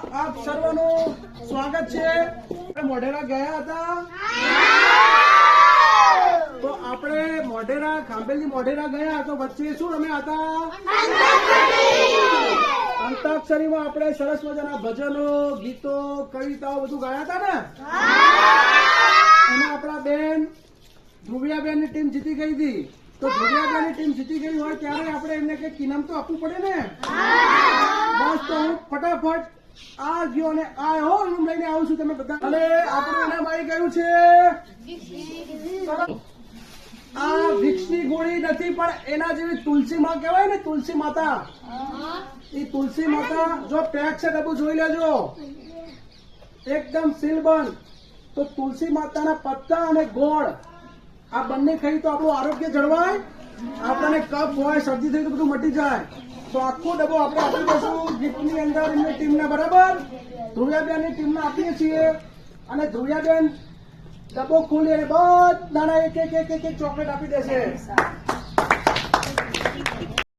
આપ સર્વનું સ્વાગત છે. મોઢેરા ગયા હતા તો આપણે મોઢેરા ખાંભેલી મોઢેરા ગયા તો વચ્ચે શું રમ્યા હતા? અંતાક્ષરીમાં આપણે સરસ મજાના ભજનો, ગીતો, કવિતાઓ બધું ગાયા હતા ને. એમાં આપણા બેન ધ્રુવિયાબેન ની ટીમ જીતી ગઈ હતી. તો ધ્રુવિયાબેન ની ટીમ જીતી ગઈ હોય ત્યારે આપણે એમને કઈ ઇનામ તો આપવું પડે ને. બસ તો હું ફટાફટ આ ગયો અને આ હો રૂમ લઈને આવું છું. તમે બધા અને આપણું ઇનામ આવી ગયું છે. આ વિક્ષની ગોળી નથી પણ એના જેવી તુલસી માં કહેવાય ને, તુલસી માતા. એ તુલસી માતા જો પેક છે ડબ્બુ જોઈ લેજો, એકદમ સીલબંધ. તો તુલસી માતાના પત્તા અને ગોળ આ બંને ખાઈ તો આપણું આરોગ્ય જળવાય, આપણને કફ હોય, શરદી થઈ તો બધું મટી જાય. તો આખો ડબ્બો આપણે આપી દઈશું ગિફ્ટની અંદર એમની ટીમને. બરાબર, ધ્રુવિયાબેનની ટીમને આપીએ છીએ અને ધ્રુવિયાબેન ડબ્બો ખોલી અને બધાના એક ચોકલેટ આપી દેશે.